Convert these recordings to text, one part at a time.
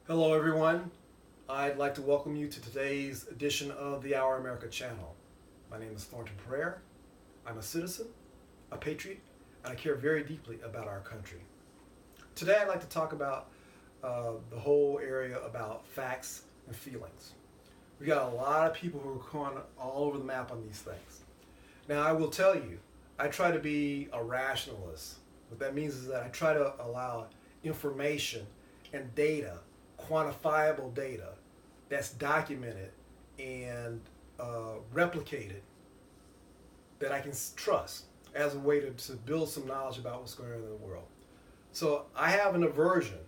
Hello, everyone. I'd like to welcome you to today's edition of the Our America channel. My name is Thornton Pereira. I'm a citizen, a patriot, and I care very deeply about our country. Today, I'd like to talk about the whole area about facts and feelings. We got a lot of people who are going all over the map on these things. Now, I will tell you, I try to be a rationalist. What that means is that I try to allow information and data, quantifiable data, that's documented and replicated, that I can trust as a way to build some knowledge about what's going on in the world. So I have an aversion.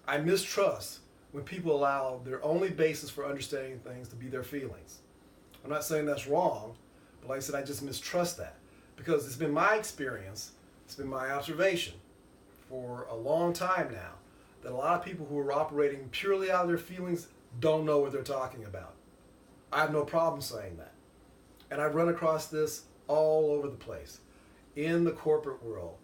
I mistrust when people allow their only basis for understanding things to be their feelings. I'm not saying that's wrong, but like I said, I just mistrust that because it's been my experience, it's been my observation for a long time now that a lot of people who are operating purely out of their feelings don't know what they're talking about. I have no problem saying that. And I've run across this all over the place. In the corporate world,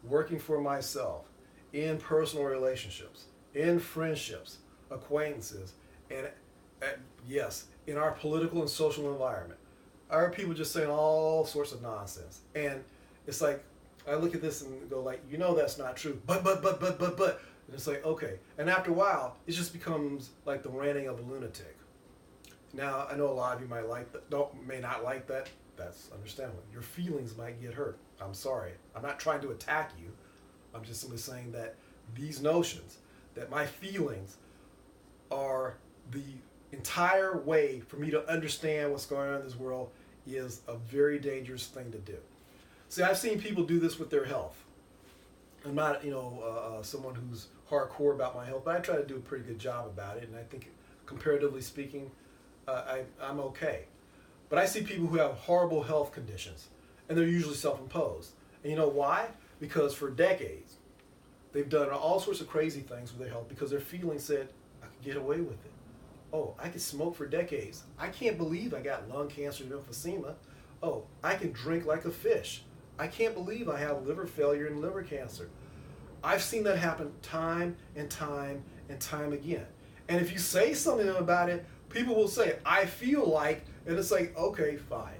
working for myself, in personal relationships, in friendships, acquaintances, and yes, in our political and social environment. I heard people just saying all sorts of nonsense. And it's like, I look at this and go like, that's not true. But. And it's like, okay. And after a while, it just becomes like the ranting of a lunatic. Now, I know a lot of you may not like that. That's understandable. Your feelings might get hurt. I'm sorry. I'm not trying to attack you. I'm just simply saying that these notions, that my feelings are the entire way for me to understand what's going on in this world, is a very dangerous thing to do. See, I've seen people do this with their health. I'm not, someone who's hardcore about my health, but I try to do a pretty good job about it, and I think, comparatively speaking, I'm okay. But I see people who have horrible health conditions, and they're usually self-imposed. And you know why? Because for decades, they've done all sorts of crazy things with their health because their feelings said, I could get away with it. Oh, I could smoke for decades. I can't believe I got lung cancer and emphysema. Oh, I can drink like a fish. I can't believe I have liver failure and liver cancer. I've seen that happen time and time and time again. And if you say something about it, people will say, I feel like, and it's like, okay, fine.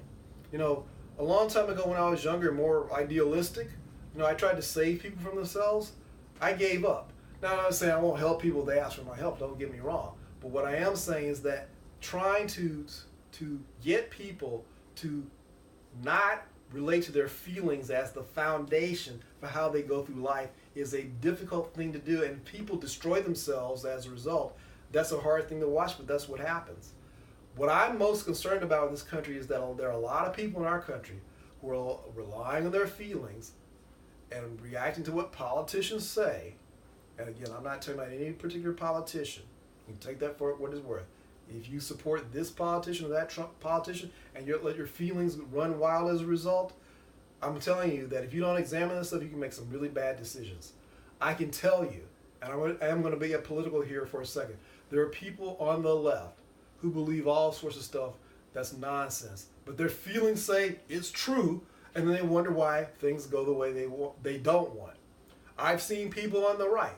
A long time ago when I was younger, more idealistic, I tried to save people from themselves. I gave up. Now, I'm not saying I won't help people if they ask for my help, don't get me wrong. But what I am saying is that trying to get people to not relate to their feelings as the foundation for how they go through life is a difficult thing to do, and people destroy themselves as a result. That's a hard thing to watch, but that's what happens. What I'm most concerned about in this country is that there are a lot of people in our country who are relying on their feelings and reacting to what politicians say. And again, I'm not talking about any particular politician. You can take that for what it's worth. If you support this politician or that Trump politician and you let your feelings run wild as a result, I'm telling you that if you don't examine this stuff, you can make some really bad decisions. I can tell you, and I am going to be political here for a second, there are people on the left who believe all sorts of stuff that's nonsense, but their feelings say it's true, and then they wonder why things go the way they don't want. I've seen people on the right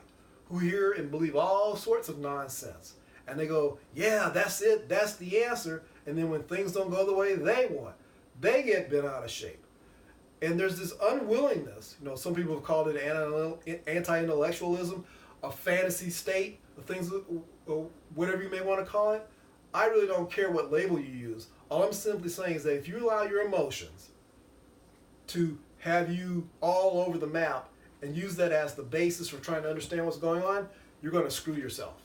who hear and believe all sorts of nonsense. And they go, yeah, that's it, that's the answer. And then when things don't go the way they want, they get bent out of shape. And there's this unwillingness, some people have called it anti-intellectualism, a fantasy state, things, whatever you may want to call it. I really don't care what label you use. All I'm simply saying is that if you allow your emotions to have you all over the map and use that as the basis for trying to understand what's going on, you're going to screw yourself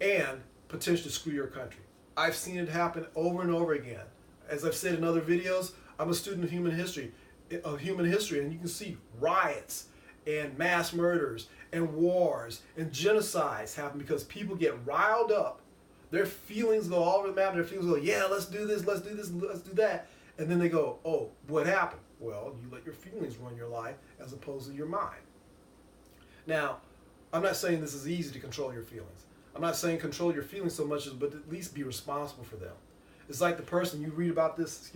and potentially screw your country. I've seen it happen over and over again. As I've said in other videos, I'm a student of human history, and you can see riots and mass murders and wars and genocides happen because people get riled up. Their feelings go all over the map. Their feelings go, yeah, let's do this, let's do this, let's do that. And then they go, oh, what happened? Well, you let your feelings run your life as opposed to your mind. Now, I'm not saying this is easy to control your feelings. I'm not saying control your feelings so much as, but at least be responsible for them. It's like the person, you read about this,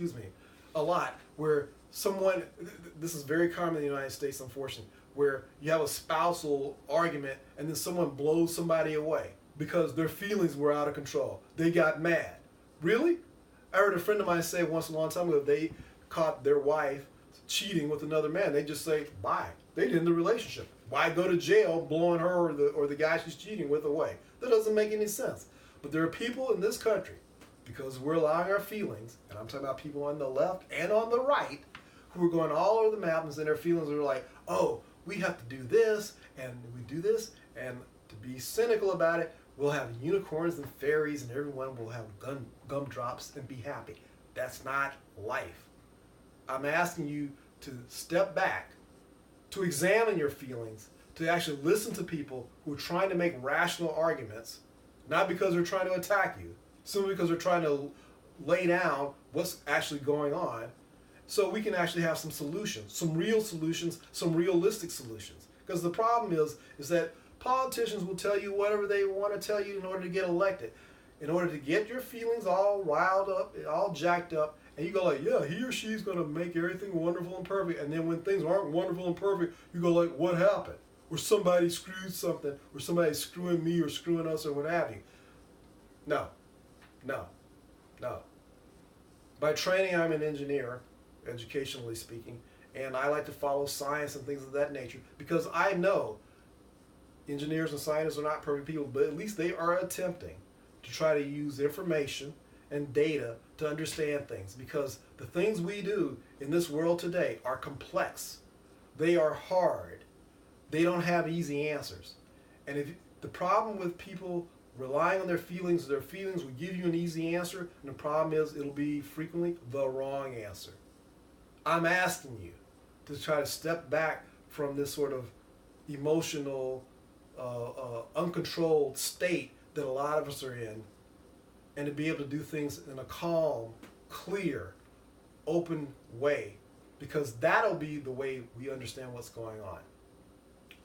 a lot, where someone, this is very common in the United States, unfortunately, where you have a spousal argument and then someone blows somebody away because their feelings were out of control. They got mad. Really? I heard a friend of mine say once a long time ago, they caught their wife cheating with another man, they just say, bye. They end the relationship. Why go to jail blowing her or the guy she's cheating with away? That doesn't make any sense. But there are people in this country, because we're allowing our feelings, and I'm talking about people on the left and on the right, who are going all over the map and their feelings are like, oh, we have to do this, and we do this, and to be cynical about it, we'll have unicorns and fairies, and everyone will have gumdrops and be happy. That's not life. I'm asking you to step back, to examine your feelings, to actually listen to people who are trying to make rational arguments, not because they're trying to attack you, simply because they're trying to lay down what's actually going on, so we can actually have some solutions, some real solutions, some realistic solutions. Because the problem is that politicians will tell you whatever they want to tell you in order to get elected, in order to get your feelings all riled up, all jacked up, and you go like, yeah, he or she's going to make everything wonderful and perfect. And then when things aren't wonderful and perfect, you go like, what happened? Or somebody screwed something, or somebody's screwing me or screwing us or what have you. No, no, no. By training, I'm an engineer, educationally speaking, and I like to follow science and things of that nature because I know engineers and scientists are not perfect people, but at least they are attempting to try to use information and data to understand things, because the things we do in this world today are complex. They are hard. They don't have easy answers. And if the problem with people relying on their feelings will give you an easy answer, and the problem is it'll be frequently the wrong answer. I'm asking you to try to step back from this sort of emotional, uncontrolled state that a lot of us are in, and to be able to do things in a calm, clear, open way, because that'll be the way we understand what's going on.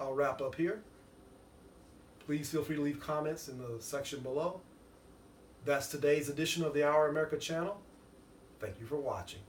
I'll wrap up here. Please feel free to leave comments in the section below. That's today's edition of the Our America channel. Thank you for watching.